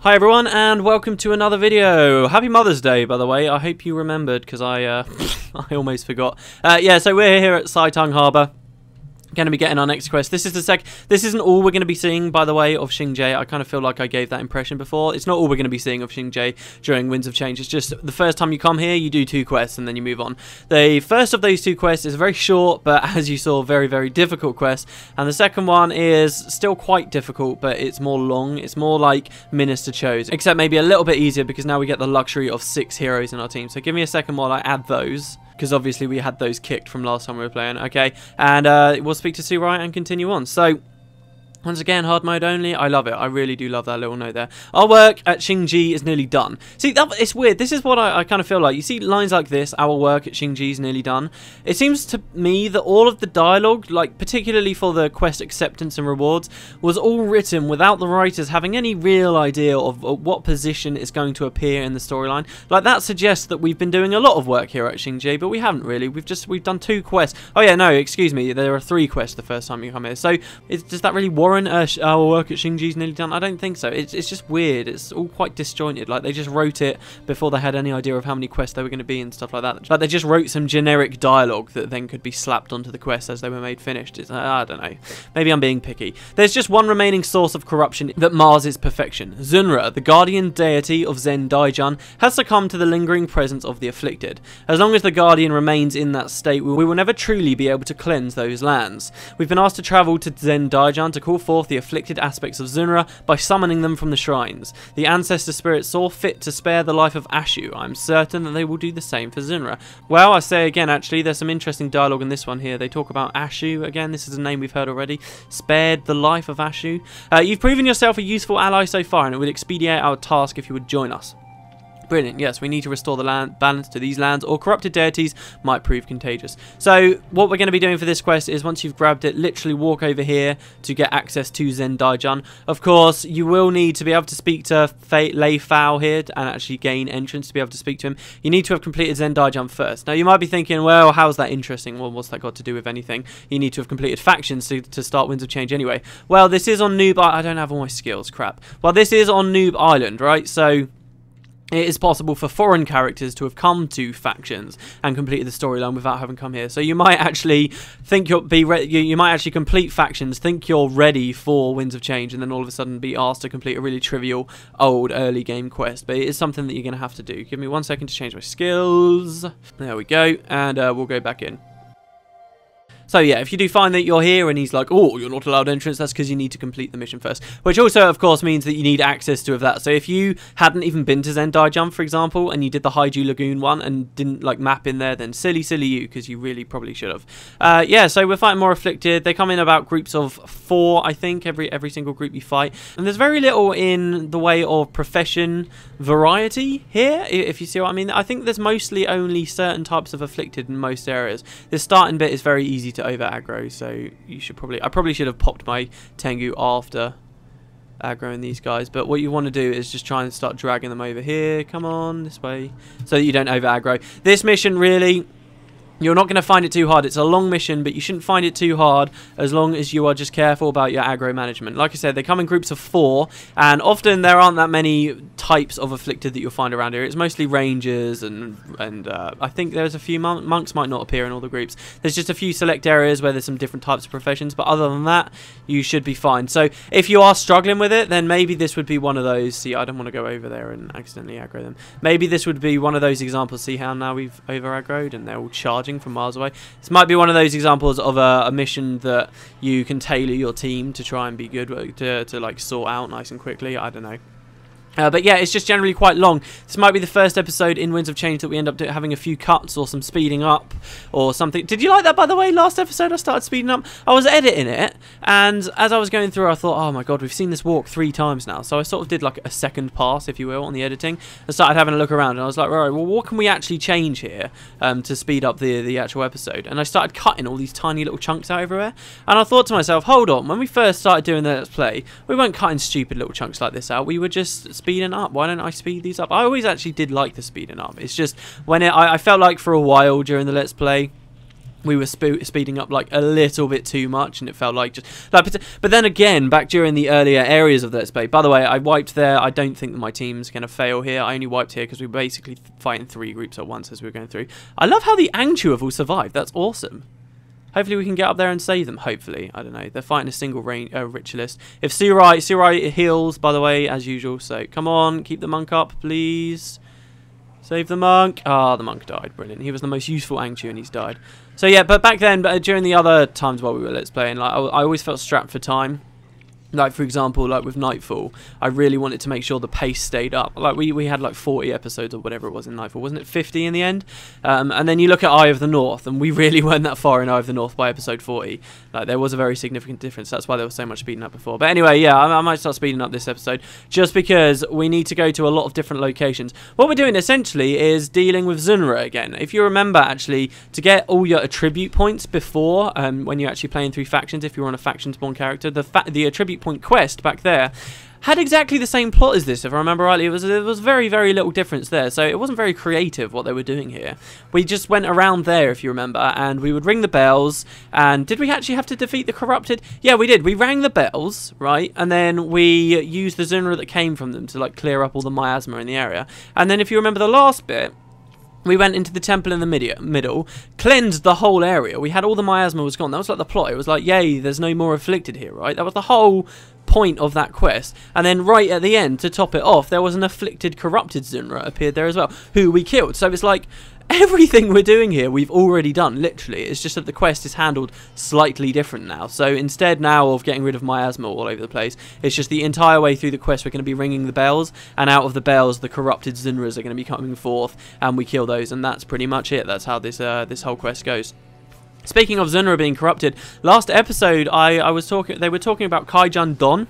Hi everyone and welcome to another video. Happy Mother's Day, by the way. I hope you remembered because I I almost forgot. Yeah, so we're here at Saitung Harbour. Going to be getting our next quest. This isn't all we're going to be seeing, by the way, of Xingye. I kind of feel like I gave that impression before. It's not all we're going to be seeing of Xingye during Winds of Change. It's just the first time you come here, you do 2 quests and then you move on. The first of those 2 quests is a very short, but as you saw, very, very difficult quest. And the second one is still quite difficult, but it's more long. It's more like Minister Chose, except maybe a little bit easier because now we get the luxury of 6 heroes in our team. So give me a second while I add those, because obviously we had those kicked from last time we were playing. Okay, and we'll speak to Surai and continue on. So, once again, hard mode only. I love it. I really do love that little note there. Our work at Xingye is nearly done. See, it's weird. This is what I kind of feel like. You see lines like this, our work at Xingye is nearly done. It seems to me that all of the dialogue, like particularly for the quest acceptance and rewards, was all written without the writers having any real idea of what position is going to appear in the storyline. Like, that suggests that we've been doing a lot of work here at Xingye, but we haven't really. We've done 2 quests. Oh yeah, no, excuse me. There are 3 quests the first time you come here. So, does that really warrant our work at Xingye is nearly done? I don't think so. It's just weird. It's all quite disjointed. Like, they just wrote it before they had any idea of how many quests there were going to be and stuff like that. Like, they just wrote some generic dialogue that then could be slapped onto the quests as they were made finished. I don't know. Maybe I'm being picky. There's just one remaining source of corruption that mars its perfection. Zunra, the guardian deity of Zen Daijun, has succumbed to the lingering presence of the afflicted. As long as the guardian remains in that state, we will never truly be able to cleanse those lands. We've been asked to travel to Zen Daijun to call forth the afflicted aspects of Zunra by summoning them from the shrines. The ancestor spirits saw fit to spare the life of Ashu. I'm certain that they will do the same for Zunra. Well, I say again, actually, there's some interesting dialogue in this one here. They talk about Ashu again. This is a name we've heard already. Spared the life of Ashu. You've proven yourself a useful ally so far, and it would expedite our task if you would join us. Brilliant. Yes, we need to restore the balance to these lands, or corrupted deities might prove contagious. So what we're going to be doing for this quest is, once you've grabbed it, literally walk over here to get access to Zen Daijun. Of course, you will need to be able to speak to Lei Fao here and actually gain entrance to be able to speak to him. You need to have completed Zen Daijun first. Now, you might be thinking, well, how's that interesting? Well, what's that got to do with anything? You need to have completed factions to start Winds of Change anyway. Well, this is on Noob... I don't have all my skills. Crap. Well, this is on Noob Island, right? So it is possible for foreign characters to have come to factions and completed the storyline without having come here. So you might actually think you might actually complete factions, think you're ready for Winds of Change, and then all of a sudden be asked to complete a really trivial old early game quest. But it is something that you're going to have to do. Give me 1 second to change my skills. There we go, and we'll go back in. So yeah, if you do find that you're here and he's like, oh, you're not allowed entrance, that's because you need to complete the mission first. Which also, of course, means that you need access to that. So if you hadn't even been to Zen Daijun, for example, and you did the Haiju Lagoon one and didn't like map in there, then silly you, because you really probably should have. Yeah, so we're fighting more afflicted. They come in about groups of 4, I think, every single group you fight. And there's very little in the way of profession variety here, if you see what I mean. I think there's mostly only certain types of afflicted in most areas. The starting bit is very easy to over aggro, so you should I probably should have popped my Tengu after aggroing these guys, but what you want to do is just try and start dragging them over here. Come on, this way, so that you don't over aggro. This mission, really, you're not going to find it too hard. It's a long mission, but you shouldn't find it too hard as long as you are just careful about your aggro management. Like I said, they come in groups of 4, and often there aren't that many types of afflicted that you'll find around here. It's mostly rangers, and I think there's a few monks might not appear in all the groups. There's just a few select areas where there's some different types of professions, but other than that, you should be fine. So if you are struggling with it, then maybe this would be one of those. See, I don't want to go over there and accidentally aggro them. Maybe this would be one of those examples. See how now we've over aggroed and they're all charging from miles away. This might be one of those examples of a mission that you can tailor your team to try and be good to like sort out nice and quickly. I don't know. But yeah, it's just generally quite long. This might be the first episode in Winds of Change that we end up having a few cuts or some speeding up or something. Did you like that, by the way? Last episode I started speeding up. I was editing it, and as I was going through I thought, oh my god, we've seen this walk 3 times now. So I sort of did like a second pass, if you will, on the editing, and started having a look around, and I was like, right, well, what can we actually change here to speed up the actual episode? And I started cutting all these tiny little chunks out everywhere, and I thought to myself, hold on, when we first started doing the Let's Play, we weren't cutting stupid little chunks like this out. We were just speeding up. Why don't I speed these up? I always actually did like the speeding up. It's just when I felt like for a while during the Let's Play we were speeding up like a little bit too much, and it felt like just like. But then again, back during the earlier areas of Let's Play, by the way, I wiped there. I don't think that my team's going to fail here. I only wiped here because we were basically fighting 3 groups at once as we were going through. I love how the Angchu have all survived. That's awesome. Hopefully we can get up there and save them. Hopefully, I don't know. They're fighting a single ritualist. If Surai heals, by the way, as usual. So come on, keep the monk up, please. Save the monk. Ah, the monk died. Brilliant. He was the most useful Angchu and he's died. So yeah, but back then, during the other times while we were Let's Playing, like I always felt strapped for time. Like, for example, like with Nightfall, I really wanted to make sure the pace stayed up. Like, we had like 40 episodes or whatever it was in Nightfall. Wasn't it 50 in the end? And then you look at Eye of the North, and we really weren't that far in Eye of the North by episode 40. Like, there was a very significant difference. That's why there was so much speeding up before. But anyway, yeah, I might start speeding up this episode, just because we need to go to a lot of different locations. What we're doing, essentially, is dealing with Zunra again. If you remember, actually, to get all your attribute points before, when you're actually playing through factions, if you're on a faction spawn character, the attribute point quest back there had exactly the same plot as this, if I remember rightly. There was very, very little difference there, so it wasn't very creative what they were doing here. We just went around there, if you remember, and we would ring the bells. And did we actually have to defeat the corrupted? Yeah, we did. We rang the bells, right, and then we used the Zunra that came from them to like clear up all the miasma in the area. And then if you remember the last bit, we went into the temple in the middle, cleansed the whole area. We had all the miasma was gone. That was like the plot. It was like, yay, there's no more afflicted here, right? That was the whole point of that quest. And then right at the end, to top it off, there was an afflicted, corrupted Zunra appeared there as well, who we killed. So it's like, everything we're doing here, we've already done, literally. It's just that the quest is handled slightly different now. So instead now of getting rid of miasma all over the place, it's just the entire way through the quest we're going to be ringing the bells, and out of the bells the corrupted Zunras are going to be coming forth, and we kill those, and that's pretty much it. That's how this this whole quest goes. Speaking of Zunra being corrupted, last episode they were talking about Kaijan Don.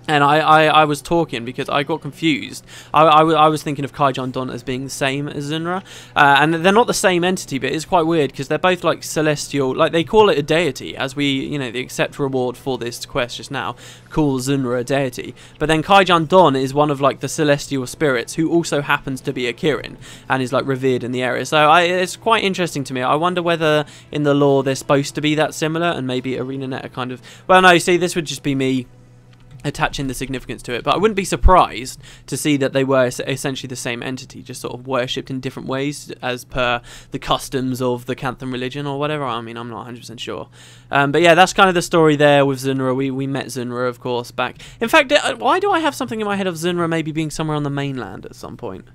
And I was talking because I got confused. I was thinking of Kaijan Don as being the same as Zunra. And they're not the same entity, but it's quite weird because they're both like celestial. Like, they call it a deity, as we, you know, the accept reward for this quest just now calls Zunra a deity. But then Kaijan Don is one of like the celestial spirits who also happens to be a Kirin and is like revered in the area. So it's quite interesting to me. I wonder whether in the lore they're supposed to be that similar, and maybe ArenaNet are kind of... Well, no, see, this would just be me attaching the significance to it, but I wouldn't be surprised to see that they were essentially the same entity, just sort of worshipped in different ways as per the customs of the Cantham religion or whatever. I mean, I'm not 100% sure. But yeah, that's kind of the story there with Zunra. We met Zunra, of course, back... In fact, why do I have something in my head of Zunra maybe being somewhere on the mainland at some point?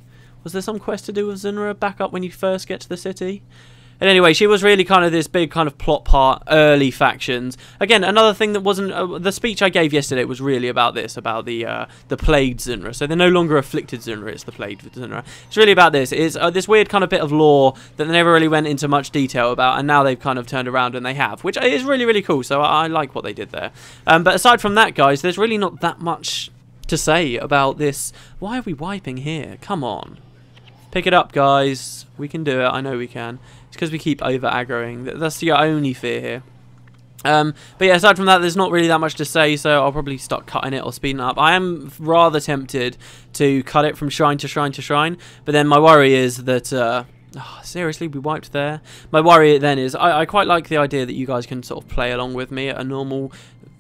Was there some quest to do with Zunra back up when you first get to the city? And anyway, she was really kind of this big kind of plot part, early factions. Again, another thing that wasn't... the speech I gave yesterday was really about this, about the plagued Zunra. So they're no longer afflicted Zunra, it's the plagued Zunra. It's really about this. It's this weird kind of bit of lore that they never really went into much detail about, and now they've kind of turned around and they have, which is really, really cool. So I like what they did there. But aside from that, guys, there's really not that much to say about this. Why are we wiping here? Come on. Pick it up, guys. We can do it. I know we can. It's because we keep over-aggroing. That's your only fear here. But yeah, aside from that, there's not really that much to say, so I'll probably start cutting it or speeding up. I am rather tempted to cut it from shrine to shrine to shrine, but then my worry is that... oh, seriously, we wiped there? My worry then is, I quite like the idea that you guys can sort of play along with me at a normal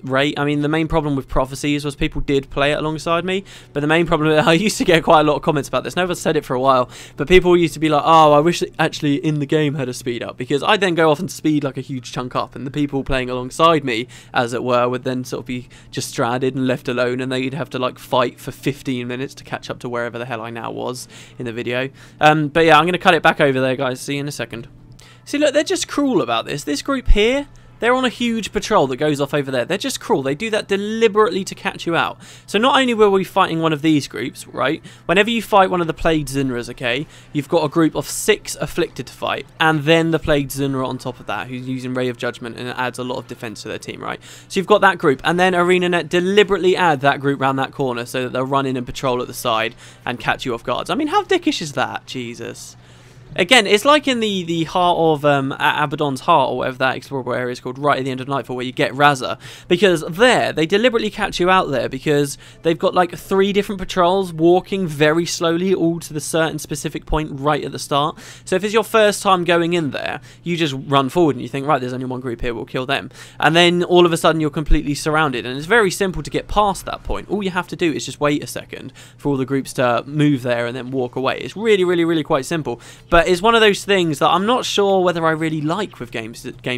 rate. I mean, the main problem with Prophecies was people did play it alongside me, but the main problem, I used to get quite a lot of comments about this. No one said it for a while, but people used to be like, oh, I wish it actually in the game had a speed up, because I'd then go off and speed like a huge chunk up, and the people playing alongside me, as it were, would then sort of be just stranded and left alone, and they'd have to like fight for 15 minutes to catch up to wherever the hell I now was in the video. But yeah, I'm going to cut it back over there, guys. See you in a second. See, look, they're just cruel about this. This group here, they're on a huge patrol that goes off over there. They're just cruel. They do that deliberately to catch you out. So not only were we fighting one of these groups, right? Whenever you fight one of the Plagued Zunras, okay, you've got a group of 6 afflicted to fight, and then the Plagued Zunra on top of that, who's using Ray of Judgment, and it adds a lot of defense to their team, right? So you've got that group, and then ArenaNet deliberately add that group round that corner so that they'll run in and patrol at the side and catch you off guard. I mean, how dickish is that? Jesus. Again, it's like in the heart of Abaddon's Heart, or whatever that explorable area is called, right at the end of Nightfall, where you get Raza. Because there, they deliberately catch you out there, because they've got like 3 different patrols walking very slowly, all to the certain specific point right at the start. So if it's your first time going in there, you just run forward and you think, right, there's only one group here, we'll kill them. And then all of a sudden you're completely surrounded, and it's very simple to get past that point. All you have to do is just wait a second for all the groups to move there and then walk away. It's really, really, really quite simple. But it's one of those things that I'm not sure whether I really like with game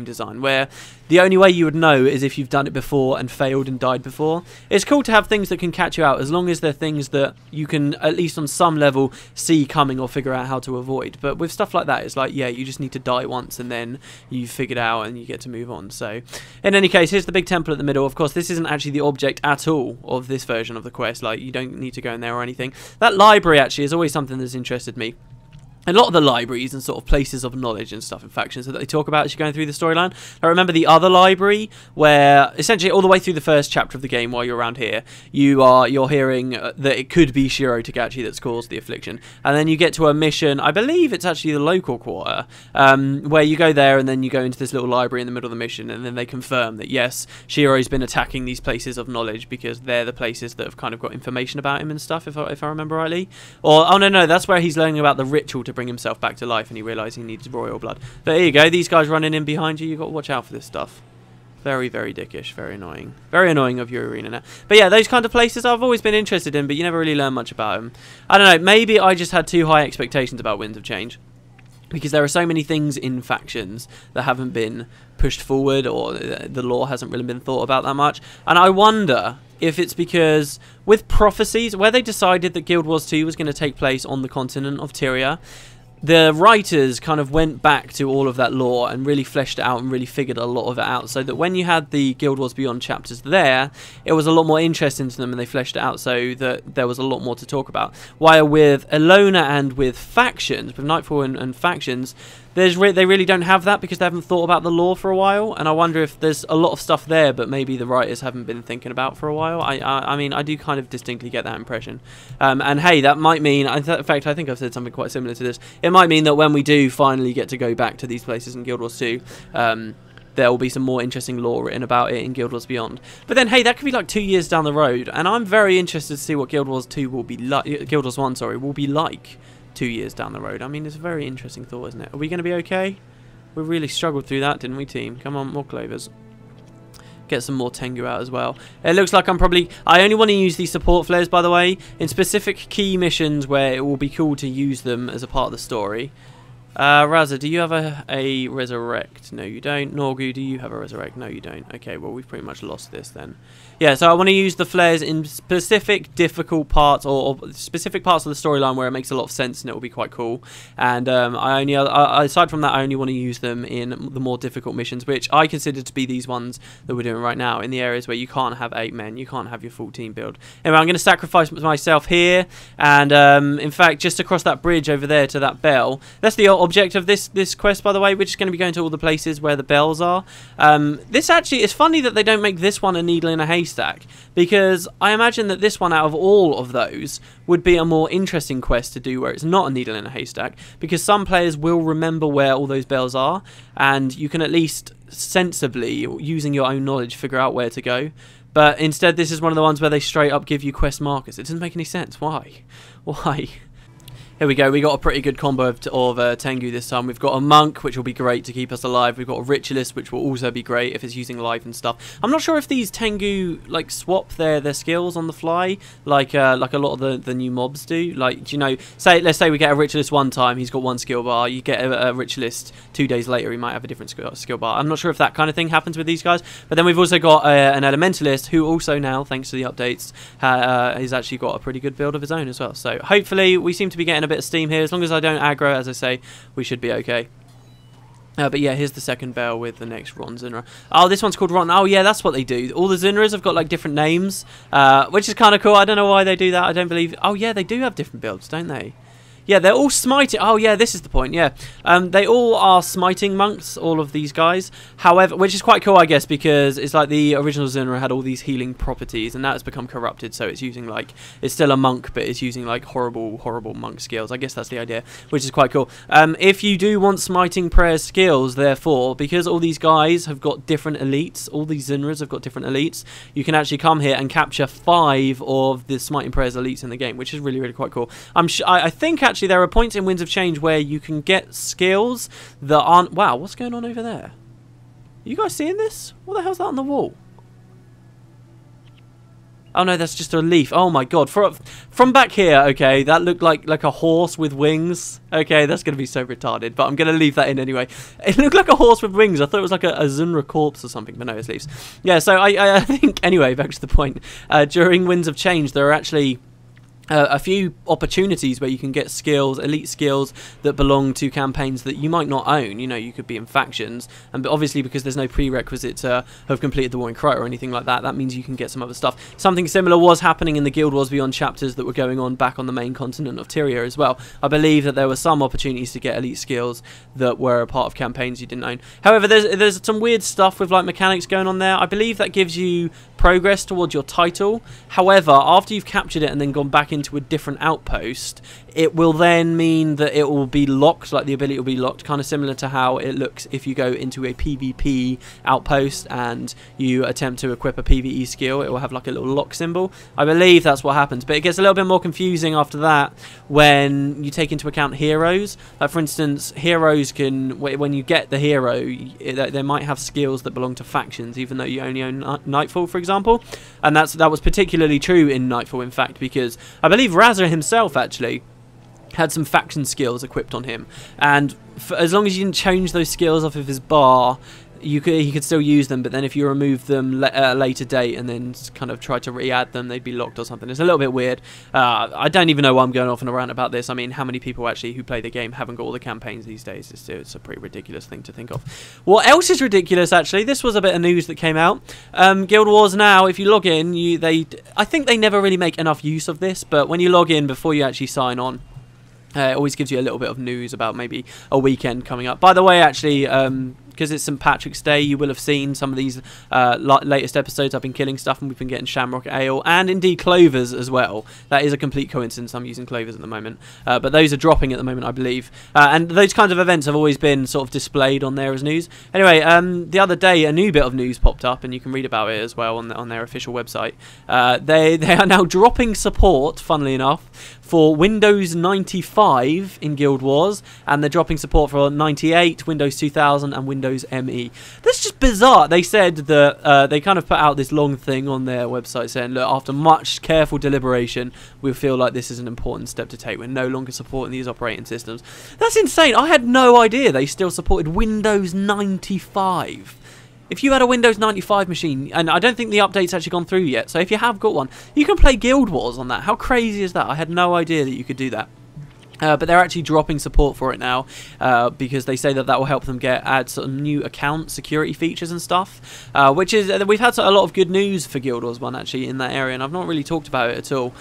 design, where the only way you would know is if you've done it before and failed and died before. It's cool to have things that can catch you out, as long as they're things that you can, at least on some level, see coming or figure out how to avoid. But with stuff like that, it's like, yeah, you just need to die once and then you've figured out and you get to move on. So, in any case, here's the big temple at the middle. Of course, this isn't actually the object at all of this version of the quest. Like, you don't need to go in there or anything. That library, actually, is always something that's interested me. A lot of the libraries and sort of places of knowledge and stuff in factions that they talk about as you're going through the storyline. I remember the other library where essentially all the way through the first chapter of the game, while you're around here, you're hearing that it could be Shiro Tagachi that's caused the affliction, and then you get to a mission. I believe it's actually the local quarter, where you go there and then you go into this little library in the middle of the mission, and then they confirm that yes, Shiro's been attacking these places of knowledge because they're the places that have kind of got information about him and stuff. If I remember rightly, or oh no, that's where he's learning about the ritual to bring himself back to life, and he realizes he needs royal blood. But here you go, these guys running in behind you. You've got to watch out for this stuff. Very, very dickish, very annoying. Very annoying of your arena now. But yeah, those kind of places I've always been interested in, but you never really learn much about them. I don't know, maybe I just had too high expectations about Winds of Change, because there are so many things in factions that haven't been pushed forward, or the lore hasn't really been thought about that much. And I wonder if it's because with Prophecies, where they decided that Guild Wars 2 was going to take place on the continent of Tyria, the writers kind of went back to all of that lore and really fleshed it out and really figured a lot of it out, so that when you had the Guild Wars Beyond chapters there, it was a lot more interesting to them, and they fleshed it out so that there was a lot more to talk about. While with Elona and with factions, with Nightfall and factions, they really don't have that, because they haven't thought about the lore for a while, and I wonder if there's a lot of stuff there but maybe the writers haven't been thinking about for a while. I mean, I do kind of distinctly get that impression. And hey, that might mean, in fact, I think I've said something quite similar to this, it might mean that when we do finally get to go back to these places in Guild Wars 2, there will be some more interesting lore written about it in Guild Wars Beyond. But then, hey, that could be like 2 years down the road, and I'm very interested to see what Guild Wars 2 will be like, Guild Wars 1, sorry, will be like 2 years down the road. I mean, it's a very interesting thought, isn't it? Are we going to be okay? We really struggled through that, didn't we, team? Come on, more clovers. Get some more Tengu out as well. It looks like I only want to use these support flares, by the way, in specific key missions where it will be cool to use them as a part of the story. Raza, do you have a resurrect? No, you don't. Norgu, do you have a resurrect? No, you don't. Okay, well, we've pretty much lost this then. Yeah, so I want to use the flares in specific difficult parts, or specific parts of the storyline where it makes a lot of sense and it will be quite cool. And aside from that, I only want to use them in the more difficult missions, which I consider to be these ones that we're doing right now, in the areas where you can't have 8 men, you can't have your full team build. Anyway, I'm going to sacrifice myself here, and in fact, just across that bridge over there to that bell. That's the object of this quest, by the way. We're just going to be going to all the places where the bells are. This actually, it's funny that they don't make this one a needle in a haystack, because I imagine that this one out of all of those would be a more interesting quest to do, where it's not a needle in a haystack, because some players will remember where all those bells are, and you can at least sensibly, using your own knowledge, figure out where to go. But instead, this is one of the ones where they straight up give you quest markers. It doesn't make any sense. Why? Here we go, we got a pretty good combo of Tengu this time. We've got a Monk, which will be great to keep us alive. We've got a Ritualist, which will also be great if it's using life and stuff. I'm not sure if these Tengu, like, swap their skills on the fly, like a lot of the new mobs do. Like, you know, let's say we get a Ritualist one time, he's got one skill bar. You get a Ritualist 2 days later, he might have a different skill bar. I'm not sure if that kind of thing happens with these guys. But then we've also got an Elementalist, who also now, thanks to the updates, has actually got a pretty good build of his own as well. So hopefully we seem to be getting a bit of steam here. As long as I don't aggro, as I say, we should be okay. But yeah, here's the second bell with the next Ron Zinra. Oh, this one's called Ron. Oh yeah, that's what they do. All the Zinras have got like different names, which is kind of cool. I don't know why they do that. I don't believe... Oh yeah, they do have different builds, don't they? Yeah, they're all smiting. Oh, yeah, this is the point, yeah. They all are smiting monks, all of these guys. However, which is quite cool, I guess, because it's like the original Zunra had all these healing properties, and now it's become corrupted, so it's using, like, it's still a monk, but it's using, like, horrible, horrible monk skills. I guess that's the idea, which is quite cool. If you do want smiting prayer skills, therefore, because all these guys have got different elites, all these Zunras have got different elites, you can actually come here and capture 5 of the smiting prayers elites in the game, which is really, really quite cool. I think, actually, there are points in Winds of Change where you can get skills that aren't... Wow, what's going on over there? Are you guys seeing this? What the hell's that on the wall? Oh no, that's just a leaf. Oh my god. From back here, okay, that looked like a horse with wings. Okay, that's going to be so retarded, but I'm going to leave that in anyway. It looked like a horse with wings. I thought it was like a Zunra corpse or something, but no, it's leaves. Yeah, so I think, anyway, back to the point. During Winds of Change, there are actually... a few opportunities where you can get skills, elite skills that belong to campaigns that you might not own. You know, you could be in factions, and obviously because there's no prerequisite to have completed the Warring Crite or anything like that, that means you can get some other stuff. Something similar was happening in the Guild Wars Beyond chapters that were going on back on the main continent of Tyria as well. I believe that there were some opportunities to get elite skills that were a part of campaigns you didn't own. However, there's some weird stuff with like mechanics going on there. I believe that gives you progress towards your title. However, after you've captured it and then gone back into a different outpost, it will then mean that it will be locked, like the ability will be locked, kind of similar to how it looks if you go into a PvP outpost and you attempt to equip a PvE skill. It will have like a little lock symbol. I believe that's what happens, but it gets a little bit more confusing after that when you take into account heroes. Like, for instance, heroes can, when you get the hero, they might have skills that belong to factions, even though you only own Nightfall, for example. And that was particularly true in Nightfall, in fact, because I believe Razza himself actually had some faction skills equipped on him, and as long as you didn't change those skills off of his bar, he could still use them. But then if you remove them at a later date and then kind of try to re-add them, they'd be locked or something. It's a little bit weird. I don't even know why I'm going off and around about this. I mean, how many people actually who play the game haven't got all the campaigns these days? It's a pretty ridiculous thing to think of. What else is ridiculous, actually? This was a bit of news that came out. Guild Wars now, if you log in, I think they never really make enough use of this, but when you log in before you actually sign on, it always gives you a little bit of news about maybe a weekend coming up. By the way, actually, because it's St. Patrick's Day, you will have seen some of these latest episodes. I've been killing stuff and we've been getting Shamrock Ale and indeed Clovers as well. That is a complete coincidence. I'm using Clovers at the moment. But those are dropping at the moment, I believe. And those kinds of events have always been sort of displayed on there as news. Anyway, the other day a new bit of news popped up, and you can read about it as well on their official website. They are now dropping support, funnily enough, for Windows 95 in Guild Wars, and they're dropping support for 98, Windows 2000 and Windows ME. That's just bizarre. They said that they kind of put out this long thing on their website saying, look, after much careful deliberation, we feel like this is an important step to take. We're no longer supporting these operating systems. That's insane. I had no idea they still supported Windows 95. If you had a Windows 95 machine, and I don't think the update's actually gone through yet, so if you have got one, you can play Guild Wars on that. How crazy is that? I had no idea that you could do that. But they're actually dropping support for it now because they say that will help them add sort of new account security features and stuff, which is we've had a lot of good news for Guild Wars 1 actually in that area, and I've not really talked about it at all.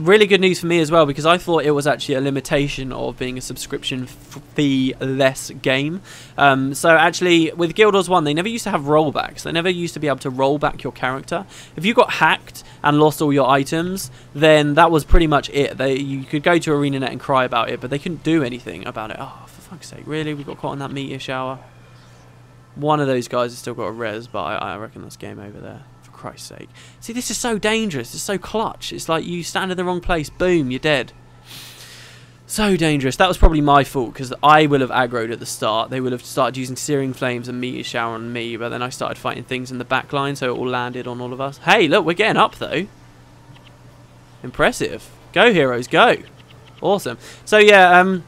Really good news for me as well, because I thought it was actually a limitation of being a subscription fee less game. So actually with Guild Wars 1 they never used to have rollbacks. They never used to be able to roll back your character. If you got hacked and lost all your items, then that was pretty much it. You could go to ArenaNet and cry about it, but they couldn't do anything about it. Oh, for fuck's sake, really? We got caught in that meteor shower. One of those guys has still got a res, but I reckon that's game over there. For Christ's sake. See, this is so dangerous. It's so clutch. It's like you stand in the wrong place, boom, you're dead. So dangerous. That was probably my fault, because I will have aggroed at the start. They will have started using Searing Flames and Meteor Shower on me, but then I started fighting things in the back line, so it all landed on all of us. Hey, look, we're getting up, though. Impressive. Go, heroes, go. Awesome. So yeah,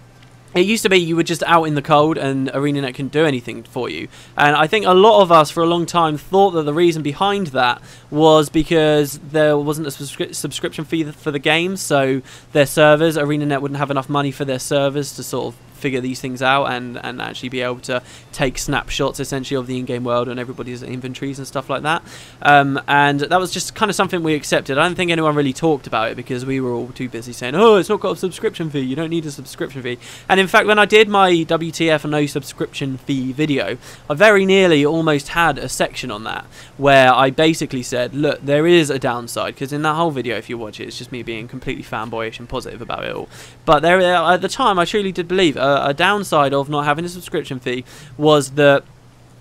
it used to be you were just out in the cold and ArenaNet couldn't do anything for you. And I think a lot of us for a long time thought that the reason behind that was because there wasn't a subscription fee for the game, so their servers, ArenaNet wouldn't have enough money for their servers to sort of figure these things out and actually be able to take snapshots essentially of the in-game world and everybody's inventories and stuff like that. And that was just kind of something we accepted. I don't think anyone really talked about it because we were all too busy saying, oh, it's not got a subscription fee, you don't need a subscription fee. And in fact, when I did my WTF and no subscription fee video, I very nearly almost had a section on that where I basically said, look, there is a downside, because in that whole video, if you watch it, it's just me being completely fanboyish and positive about it all. But there, at the time, I truly did believe a downside of not having a subscription fee was that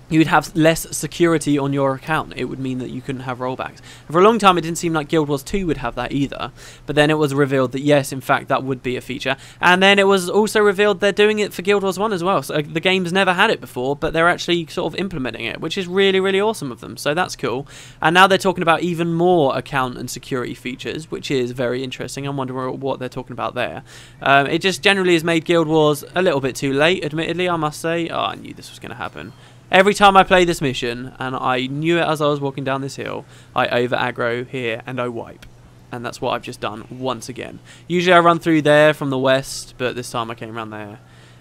you would have less security on your account. It would mean that you couldn't have rollbacks. And for a long time, it didn't seem like Guild Wars 2 would have that either. But then it was revealed that, yes, in fact, that would be a feature. And then it was also revealed they're doing it for Guild Wars 1 as well. So the game's never had it before, but they're actually sort of implementing it, which is really, really awesome of them. So that's cool. And now they're talking about even more account and security features, which is very interesting. I'm wondering what they're talking about there. It just generally has made Guild Wars a little bit too late, admittedly, I must say. Oh, I knew this was going to happen. Every time I play this mission, and I knew it as I was walking down this hill, I over-aggro here and I wipe. And that's what I've just done once again. Usually I run through there from the west, but this time I came around there.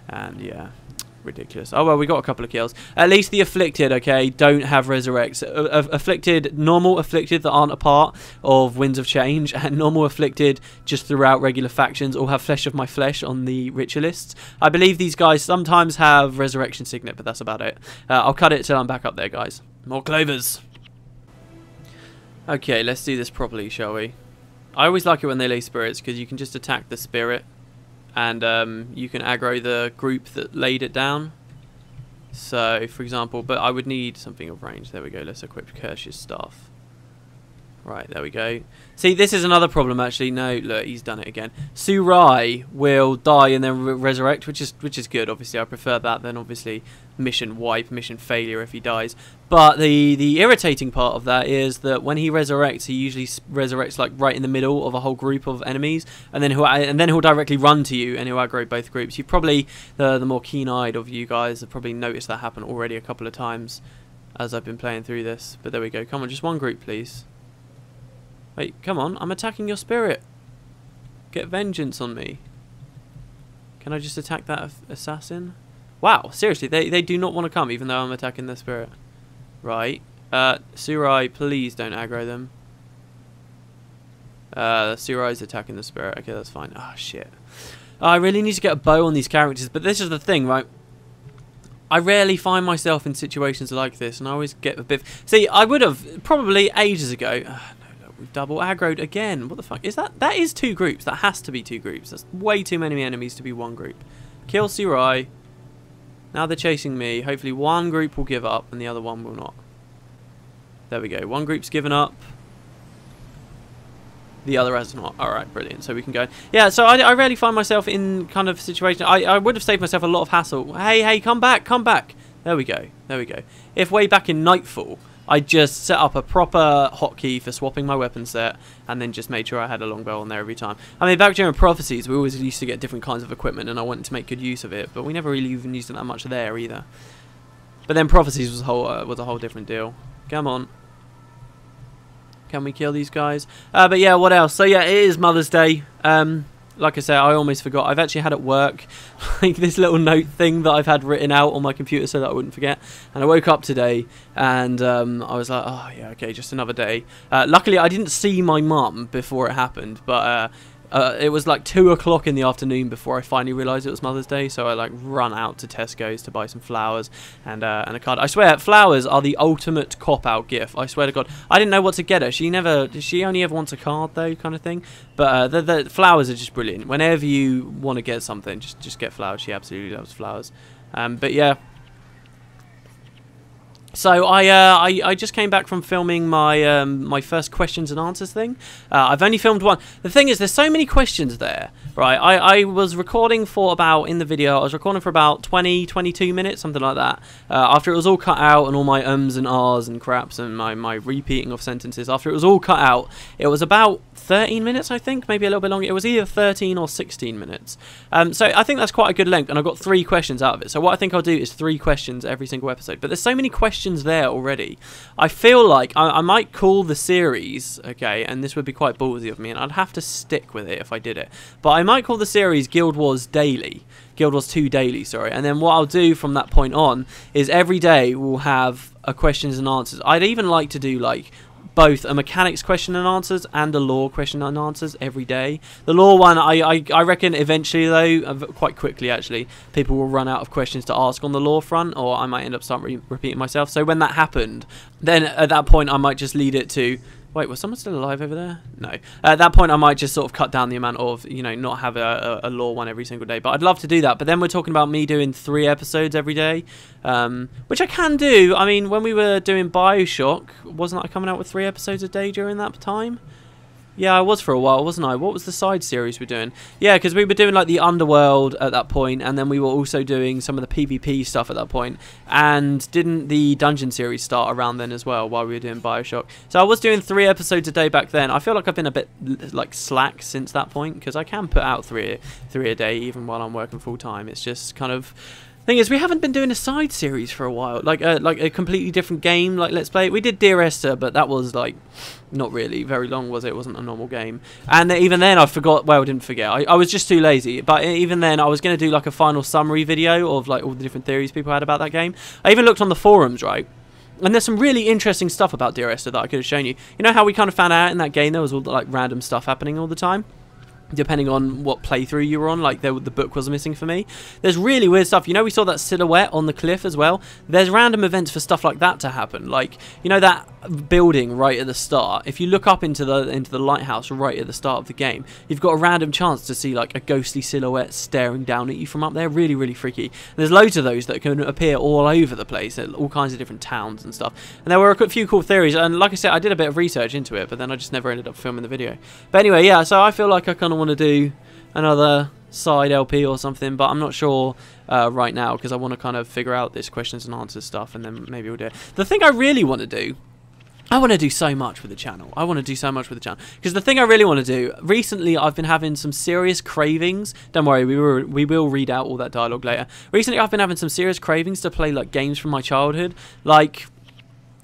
And yeah, ridiculous. Oh, well, we got a couple of kills. At least the afflicted, okay, don't have resurrects. Afflicted, normal afflicted that aren't a part of Winds of Change, and normal afflicted just throughout regular factions all have Flesh of My Flesh on the ritualists. I believe these guys sometimes have Resurrection Signet, but that's about it. I'll cut it till I'm back up there, guys. More clovers. Okay, let's do this properly, shall we? I always like it when they lay spirits, because you can just attack the spirit. And you can aggro the group that laid it down. So, for example, but I would need something of range. There we go. Let's equip Kirsch's staff. Right, there we go. See, this is another problem, actually. No, look, he's done it again. Surai will die and then resurrect, which is good. Obviously, I prefer that than obviously mission wipe, mission failure if he dies. But the irritating part of that is that when he resurrects, he usually resurrects like right in the middle of a whole group of enemies, and then he'll directly run to you and he'll aggro both groups. You probably the more keen-eyed of you guys have probably noticed that happen already a couple of times as I've been playing through this. But there we go. Come on, just one group, please. Wait, come on, I'm attacking your spirit. Get vengeance on me. Can I just attack that assassin? Wow, seriously, they do not want to come even though I'm attacking their spirit. Right. Surai, please don't aggro them. Surai's attacking the spirit. Okay, that's fine. Ah, shit. I really need to get a bow on these characters, but this is the thing, right? I rarely find myself in situations like this, and I always get a bit... See, I would have probably ages ago... We've double aggroed again. What the fuck? Is that? That is two groups. That has to be two groups. That's way too many enemies to be one group. Kill Surai. Now they're chasing me. Hopefully one group will give up and the other one will not. There we go. One group's given up. The other has not. Alright, brilliant. So we can go. Yeah, so I rarely find myself in kind of situation. I would have saved myself a lot of hassle. Hey, come back, come back. There we go. There we go. If way back in Nightfall... I just set up a proper hotkey for swapping my weapon set and then just made sure I had a longbow on there every time. I mean, back during Prophecies, we always used to get different kinds of equipment and I wanted to make good use of it, but we never really even used it that much there either. But then Prophecies was a whole different deal. Come on. Can we kill these guys? But yeah, what else? So yeah, it is Mother's Day. Like I said, I almost forgot. I've actually had at work like this little note thing that I've had written out on my computer so that I wouldn't forget. And I woke up today and I was like, oh yeah, okay, just another day. Luckily, I didn't see my mum before it happened, but it was like 2 o'clock in the afternoon before I finally realised it was Mother's Day. So I like run out to Tesco's to buy some flowers and a card. I swear, flowers are the ultimate cop-out gift. I swear to God, I didn't know what to get her. She only ever wants a card though, kind of thing. But the flowers are just brilliant. Whenever you want to get something, just get flowers. She absolutely loves flowers. But yeah. So I just came back from filming my my first questions and answers thing. I've only filmed one. The thing is, there's so many questions there, right? I was recording for about, in the video, I was recording for about 22 minutes, something like that. After it was all cut out and all my ums and ahs and craps and my repeating of sentences, after it was all cut out, it was about 13 minutes, I think, maybe a little bit longer. It was either 13 or 16 minutes. So I think that's quite a good length, and I got 3 questions out of it. So what I think I'll do is 3 questions every single episode. But there's so many questions questions there already. I feel like I might call the series, okay, and this would be quite ballsy of me, and I'd have to stick with it if I did it, but I might call the series Guild Wars Daily. Guild Wars 2 Daily, sorry. And then what I'll do from that point on is every day we'll have a questions and answers. I'd even like to do like both a mechanics question and answers and a lore question and answers every day. The lore one, I reckon eventually though, quite quickly actually, people will run out of questions to ask on the lore front, or I might end up starting repeating myself. So when that happened, then at that point I might just lead it to... Wait, was someone still alive over there? No. At that point, I might just sort of cut down the amount of, you know, not have a lore one every single day. But I'd love to do that. But then we're talking about me doing 3 episodes every day, which I can do. I mean, when we were doing Bioshock, wasn't I coming out with 3 episodes a day during that time? Yeah, I was for a while, wasn't I? What was the side series we're doing? Yeah, because we were doing like the Underworld at that point, and then we were also doing some of the PvP stuff at that point. And didn't the Dungeon series start around then as well, while we were doing Bioshock? So I was doing 3 episodes a day back then. I feel like I've been a bit like slack since that point, because I can put out three a day even while I'm working full time. It's just kind of... Thing is, we haven't been doing a side series for a while, like a completely different game, like Let's Play. We did Dear Esther, but that was like not really very long, was it? It wasn't a normal game. And even then, I forgot. Well, I didn't forget. I was just too lazy. But even then, I was going to do like a final summary video of like all the different theories people had about that game. I even looked on the forums, right? And there's some really interesting stuff about Dear Esther that I could have shown you. You know how we kind of found out in that game there was all like random stuff happening all the time? Depending on what playthrough you were on, like the book was missing for me. There's really weird stuff. You know, we saw that silhouette on the cliff as well. There's random events for stuff like that to happen. Like, you know, that building right at the start. If you look up into the lighthouse right at the start of the game, you've got a random chance to see like a ghostly silhouette staring down at you from up there. Really, really freaky. There's loads of those that can appear all over the place, at all kinds of different towns and stuff. And there were a few cool theories. And like I said, I did a bit of research into it, but then I just never ended up filming the video. But anyway, yeah. So I feel like I kind of want to do another side LP or something, but I'm not sure right now, because I want to kind of figure out this questions and answers stuff, and then maybe we'll do it. The thing I really want to do, I want to do so much with the channel. Because the thing I really want to do, recently I've been having some serious cravings. Don't worry, we will read out all that dialogue later. Recently I've been having some serious cravings to play like games from my childhood, like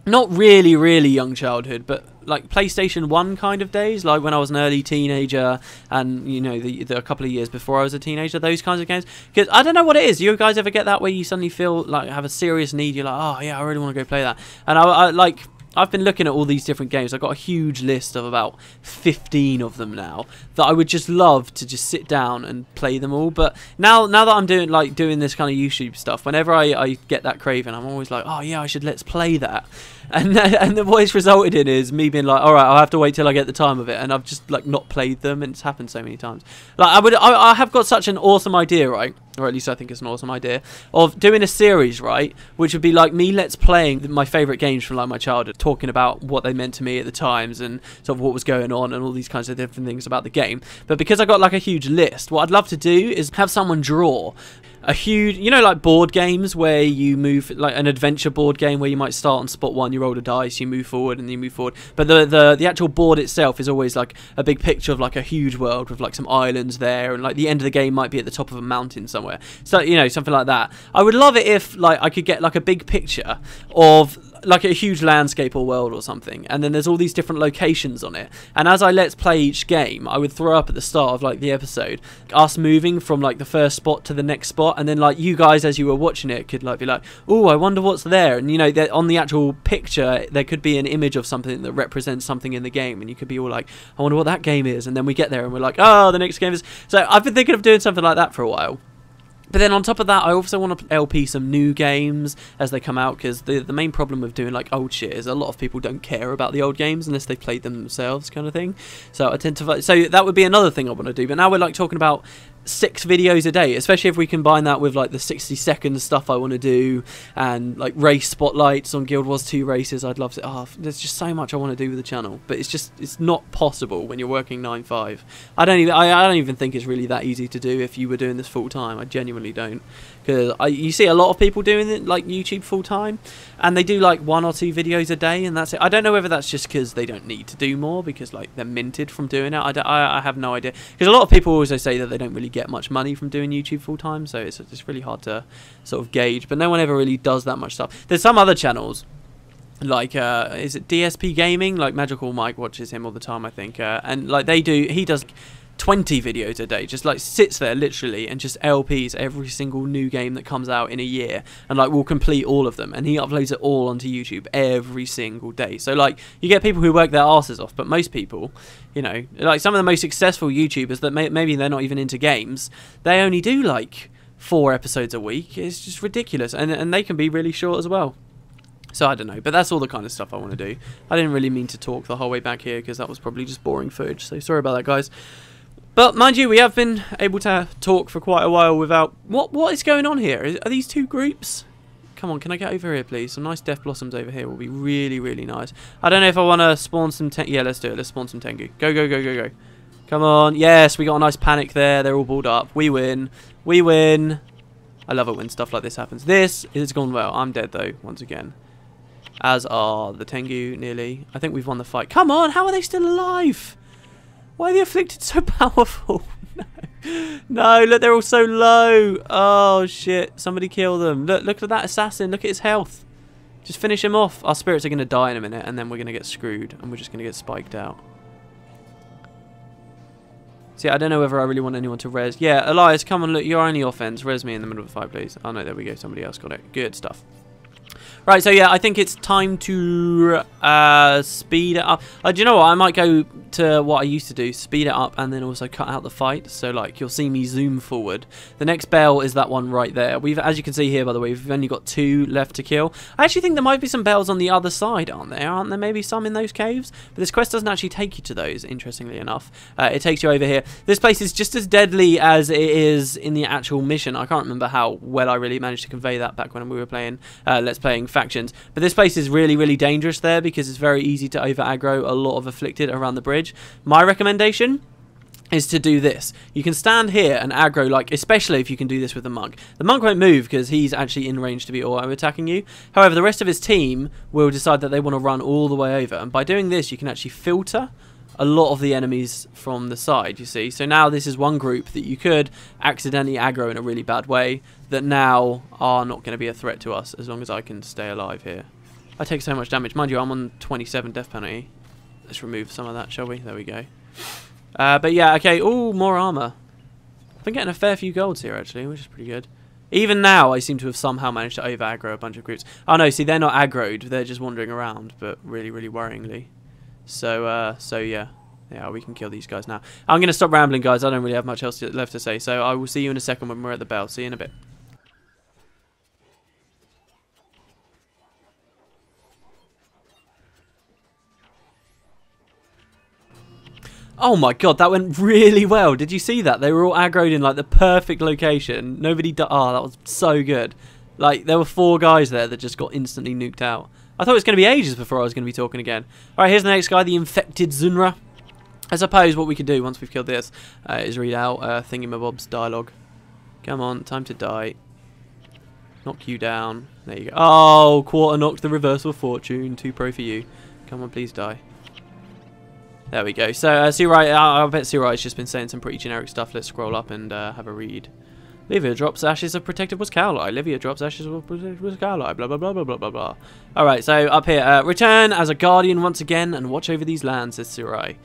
not really, really young childhood, but like PlayStation 1 kind of days, like when I was an early teenager, and you know, the couple of years before I was a teenager, those kinds of games. Because I don't know what it is. You guys ever get that where you suddenly feel like have a serious need? You're like, oh yeah, I really want to go play that. And I've been looking at all these different games. I've got a huge list of about 15 of them now that I would just love to just sit down and play them all. But now that I'm doing this kind of YouTube stuff, whenever I get that craving, I'm always like, oh yeah, I should let's play that. And what it's resulted in is me being like, all right, I'll have to wait till I get the time of it, and I've just like not played them, and it's happened so many times. Like I have got such an awesome idea, right? Or at least I think it's an awesome idea, of doing a series, right, which would be like me let's playing my favourite games from like my childhood, talking about what they meant to me at the times and sort of what was going on and all these kinds of different things about the game. But because I got like a huge list, what I'd love to do is have someone draw a huge, you know, like board games where you move, like an adventure board game where you might start on spot 1, you roll a dice, you move forward and you move forward, but the actual board itself is always like a big picture of like a huge world with like some islands there, and like the end of the game might be at the top of a mountain somewhere, so you know, something like that. I would love it if like I could get like a big picture of like a huge landscape or world or something, and then there's all these different locations on it, and as I let's play each game, I would throw up at the start of like the episode us moving from like the first spot to the next spot, and then like you guys as you were watching it could like be like, oh, I wonder what's there, and you know, on the actual picture there could be an image of something that represents something in the game, and you could be all like, I wonder what that game is, and then we get there and we're like, oh, the next game is. So I've been thinking of doing something like that for a while. But then on top of that, I also want to LP some new games as they come out, because the main problem with doing like old shit is a lot of people don't care about the old games unless they've played them themselves, kind of thing. So I tend to, so that would be another thing I want to do. But now we're like talking about 6 videos a day, especially if we combine that with like the 60-second stuff I want to do, and like race spotlights on Guild Wars 2 races. I'd love to. Oh, there's just so much I want to do with the channel, but it's not possible when you're working 9/5. I don't even think it's really that easy to do if you were doing this full time. I genuinely don't, because you see a lot of people doing it like YouTube full time, and they do like 1 or 2 videos a day, and that's it. I don't know whether that's just because they don't need to do more because like they're minted from doing it. I have no idea, because a lot of people also say that they don't really get much money from doing YouTube full time, so it's really hard to sort of gauge. But no one ever really does that much stuff. There's some other channels, like is it DSP Gaming? Like Magical Mike watches him all the time, I think, and like he does 20 videos a day, just like sits there literally and just LPs every single new game that comes out in a year, and like will complete all of them, and he uploads it all onto YouTube every single day. So like you get people who work their asses off, but most people, you know, like some of the most successful YouTubers that maybe they're not even into games, they only do like 4 episodes a week. It's just ridiculous, and they can be really short as well. So I don't know, but that's all the kind of stuff I want to do. I didn't really mean to talk the whole way back here because that was probably just boring footage, so sorry about that, guys. But mind you, we have been able to talk for quite a while without... What is going on here? Are these 2 groups? Come on, can I get over here, please? Some nice Death Blossoms over here will be really, really nice. I don't know if I want to spawn some... Yeah, let's do it. Let's spawn some Tengu. Go, go, go, go, go. Come on. Yes, we got a nice panic there. They're all balled up. We win. We win. I love it when stuff like this happens. This has gone well. I'm dead, though, once again. As are the Tengu, nearly. I think we've won the fight. Come on, how are they still alive? Why are the Afflicted so powerful? No. No, look, they're all so low. Oh, shit. Somebody kill them. Look at that assassin. Look at his health. Just finish him off. Our spirits are going to die in a minute, and then we're going to get screwed, and we're just going to get spiked out. See, I don't know whether I really want anyone to res. Yeah, Elias, come on, look, you're only offense. Res me in the middle of the fight, please. Oh, no, there we go. Somebody else got it. Good stuff. Right, so yeah, I think it's time to speed it up. Do you know what? I might go to what I used to do, speed it up, and then also cut out the fight. So, like, you'll see me zoom forward. The next bell is that one right there. As you can see here, by the way, we've only got 2 left to kill. I actually think there might be some bells on the other side, aren't there? Aren't there maybe some in those caves? But this quest doesn't actually take you to those, interestingly enough. It takes you over here. This place is just as deadly as it is in the actual mission. I can't remember how well I really managed to convey that back when we were playing Let's Playing Factions. But this place is really, really dangerous there because it's very easy to over aggro a lot of Afflicted around the bridge. My recommendation is to do this. You can stand here and aggro, like, especially if you can do this with the monk. The monk won't move because he's actually in range to be auto-attacking you. However, the rest of his team will decide that they want to run all the way over. And by doing this, you can actually filter a lot of the enemies from the side, you see. So now this is one group that you could accidentally aggro in a really bad way that now are not going to be a threat to us as long as I can stay alive here. I take so much damage. Mind you, I'm on 27 death penalty. Let's remove some of that, shall we? There we go. But yeah, okay. Oh, more armor. I've been getting a fair few golds here, actually, which is pretty good. Even now, I seem to have somehow managed to over-aggro a bunch of groups. Oh, no, see, they're not aggroed. They're just wandering around, but really, really worryingly. So yeah. Yeah, we can kill these guys now. I'm going to stop rambling, guys. I don't really have much else left to say. So I will see you in a second when we're at the bell. See you in a bit. Oh my god, that went really well. Did you see that? They were all aggroed in like the perfect location. Nobody died. Oh, that was so good. Like, there were 4 guys there that just got instantly nuked out. I thought it was going to be ages before I was going to be talking again. Alright, here's the next guy, the infected Zunra. I suppose what we could do once we've killed this is read out Thingamabob's dialogue. Come on, time to die. Knock you down. There you go. Oh, quarter knocked the reversal fortune. 2 pro for you. Come on, please die. There we go. So, Surai, I bet Surai's just been saying some pretty generic stuff. Let's scroll up and have a read. Livia drops ashes of protected was Cowlie. Livia drops ashes of protected was Cowlie. Blah, blah, blah, blah, blah, blah, blah. Alright, so up here. Return as a guardian once again and watch over these lands, says Surai.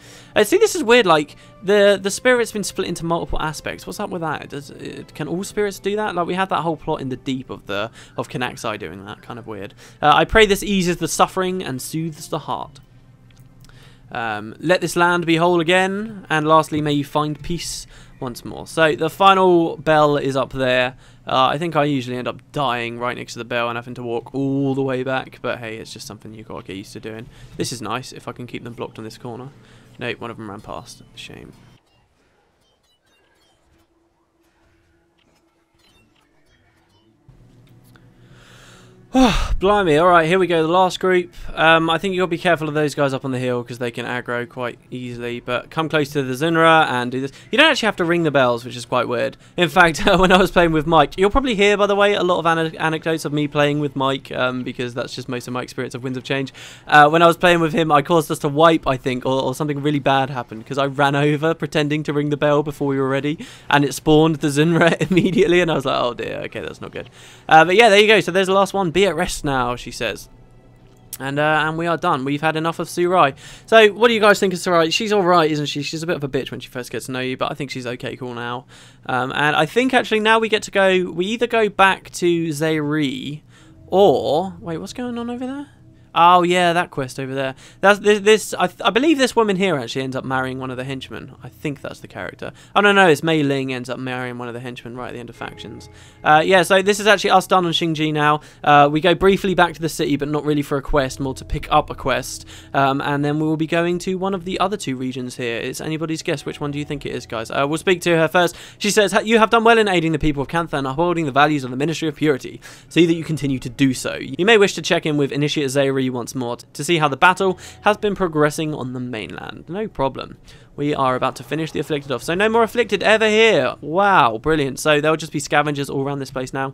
See, this is weird. Like, the spirit's been split into multiple aspects. What's up with that? Can all spirits do that? Like, we had that whole plot in the deep of Kanaxai doing that. Kind of weird. I pray this eases the suffering and soothes the heart. Let this land be whole again, and lastly, may you find peace once more. So the final bell is up there. I think I usually end up dying right next to the bell and having to walk all the way back, but hey, it's just something you've got to get used to doing. This is nice, if I can keep them blocked on this corner. Nope, one of them ran past. Shame. Blimey, alright, here we go, the last group. I think you've got to be careful of those guys up on the hill because they can aggro quite easily, but come close to the Zinra and do this. You don't actually have to ring the bells, which is quite weird. In fact, when I was playing with Mike, you'll probably hear, by the way, a lot of anecdotes of me playing with Mike, because that's just most of my experience of Winds of Change. When I was playing with him, I caused us to wipe, I think, or something really bad happened, because I ran over pretending to ring the bell before we were ready, and it spawned the Zinra immediately, and I was like, oh dear, okay, that's not good. But yeah, there you go, so there's the last one. Be at rest now, she says. And we are done. We've had enough of Surai. So, what do you guys think of Surai? She's alright, isn't she? She's a bit of a bitch when she first gets to know you, but I think she's okay cool now. And I think, actually, now we get to go... We either go back to Zairi, or... Wait, what's going on over there? Oh, yeah, that quest over there. That's this. I believe this woman here actually ends up marrying one of the henchmen. I think that's the character. Oh, no, it's Mei Ling ends up marrying one of the henchmen right at the end of Factions. Yeah, so this is actually us done on Xingji now. We go briefly back to the city, but not really for a quest, more to pick up a quest. And then we will be going to one of the other two regions here. It's anybody's guess. Which one do you think it is, guys? We'll speak to her first. She says, you have done well in aiding the people of Kantha and upholding the values of the Ministry of Purity. See that you continue to do so. You may wish to check in with Initiate Zairi once more to see how the battle has been progressing on the mainland. No problem. We are about to finish the Afflicted off. So no more Afflicted ever here. Wow, brilliant. So there'll just be scavengers all around this place now.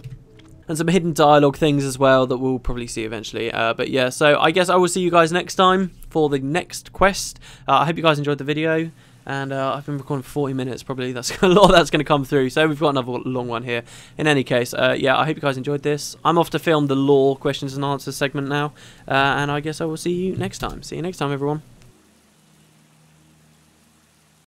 And some hidden dialogue things as well that we'll probably see eventually. But yeah, so I guess I will see you guys next time for the next quest. I hope you guys enjoyed the video. And I've been recording for 40 minutes, probably. That's a lot that's going to come through. So we've got another long one here. In any case, yeah, I hope you guys enjoyed this. I'm off to film the lore questions and answers segment now. And I guess I will see you next time. See you next time, everyone.